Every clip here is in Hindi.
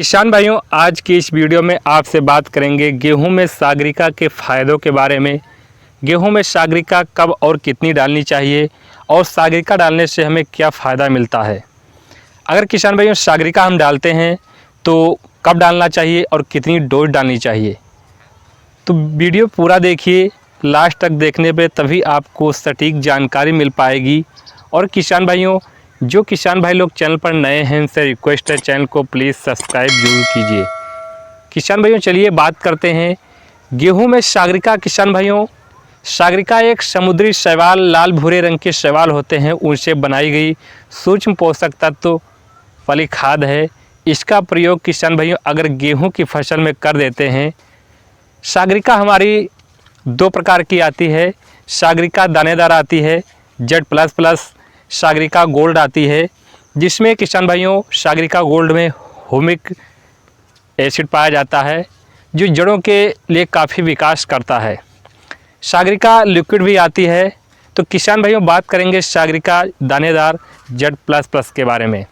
किसान भाइयों, आज की इस वीडियो में आपसे बात करेंगे गेहूं में सागरिका के फ़ायदों के बारे में। गेहूं में सागरिका कब और कितनी डालनी चाहिए और सागरिका डालने से हमें क्या फ़ायदा मिलता है। अगर किसान भाइयों सागरिका हम डालते हैं तो कब डालना चाहिए और कितनी डोज डालनी चाहिए, तो वीडियो पूरा देखिए। लास्ट तक देखने पे तभी आपको सटीक जानकारी मिल पाएगी। और किसान भाइयों, जो किसान भाई लोग चैनल पर नए हैं उनसे रिक्वेस्ट है चैनल को प्लीज़ सब्सक्राइब जरूर कीजिए। किसान भाइयों चलिए बात करते हैं गेहूं में सागरिका। किसान भाइयों, सागरिका एक समुद्री शैवाल, लाल भूरे रंग के शैवाल होते हैं, उनसे बनाई गई सूक्ष्म पोषक तत्व वाली खाद है। इसका प्रयोग किसान भाइयों अगर गेहूं की फसल में कर देते हैं। सागरिका हमारी दो प्रकार की आती है। सागरिका दानेदार आती है, Z++, सागरिका गोल्ड आती है, जिसमें किसान भाइयों सागरिका गोल्ड में ह्यूमिक एसिड पाया जाता है जो जड़ों के लिए काफ़ी विकास करता है। सागरिका लिक्विड भी आती है। तो किसान भाइयों बात करेंगे सागरिका दानेदार Z++ के बारे में।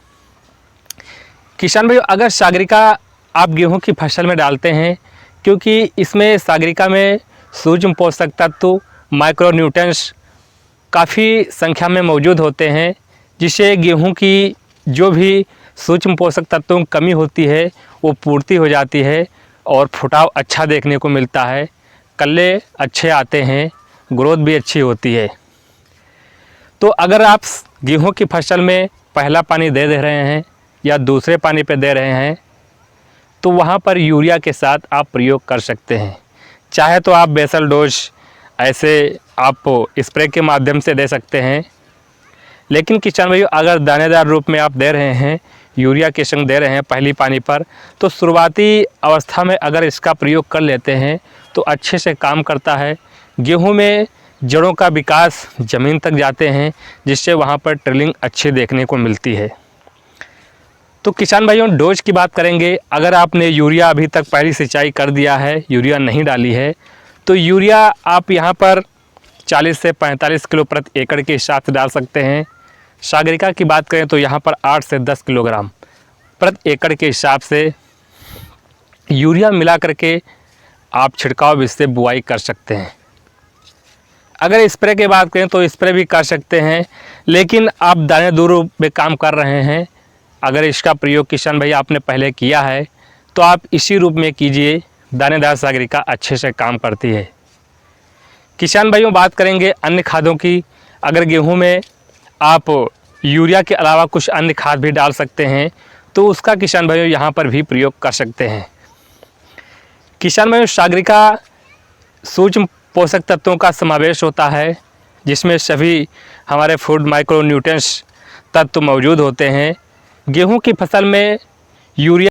किसान भाइयों अगर सागरिका आप गेहूं की फसल में डालते हैं, क्योंकि इसमें सागरिका में सूक्ष्म पोषक तत्व माइक्रोन्यूट्रिएंट्स काफ़ी संख्या में मौजूद होते हैं, जिससे गेहूं की जो भी सूक्ष्म पोषक तत्वों की कमी होती है वो पूर्ति हो जाती है और फुटाव अच्छा देखने को मिलता है, कल्ले अच्छे आते हैं, ग्रोथ भी अच्छी होती है। तो अगर आप गेहूं की फसल में पहला पानी दे रहे हैं या दूसरे पानी पे दे रहे हैं तो वहाँ पर यूरिया के साथ आप प्रयोग कर सकते हैं। चाहे तो आप बेसल डोज ऐसे आप स्प्रे के माध्यम से दे सकते हैं, लेकिन किसान भाइयों अगर दानेदार रूप में आप दे रहे हैं, यूरिया के संग दे रहे हैं पहली पानी पर, तो शुरुआती अवस्था में अगर इसका प्रयोग कर लेते हैं तो अच्छे से काम करता है। गेहूं में जड़ों का विकास ज़मीन तक जाते हैं, जिससे वहाँ पर ट्रिलिंग अच्छी देखने को मिलती है। तो किसान भाइयों डोज की बात करेंगे। अगर आपने यूरिया अभी तक पहली सिंचाई कर दिया है, यूरिया नहीं डाली है, तो यूरिया आप यहाँ पर 40 से 45 किलो प्रति एकड़ के हिसाब से डाल सकते हैं। सागरिका की बात करें तो यहाँ पर 8 से 10 किलोग्राम प्रति एकड़ के हिसाब से यूरिया मिला करके आप छिड़काव इससे बुआई कर सकते हैं। अगर स्प्रे की बात करें तो स्प्रे भी कर सकते हैं, लेकिन आप दाने दूर में काम कर रहे हैं, अगर इसका प्रयोग किसान भाई आपने पहले किया है तो आप इसी रूप में कीजिए। दानेदार सागरिका अच्छे से काम करती है। किसान भाइयों बात करेंगे अन्य खादों की। अगर गेहूं में आप यूरिया के अलावा कुछ अन्य खाद भी डाल सकते हैं तो उसका किसान भाइयों यहाँ पर भी प्रयोग कर सकते हैं। किसान भाइयों सागरिका सूक्ष्म पोषक तत्वों का समावेश होता है, जिसमें सभी हमारे फूड माइक्रोन्यूट्रिएंट्स तत्व मौजूद होते हैं। गेहूं की फसल में यूरिया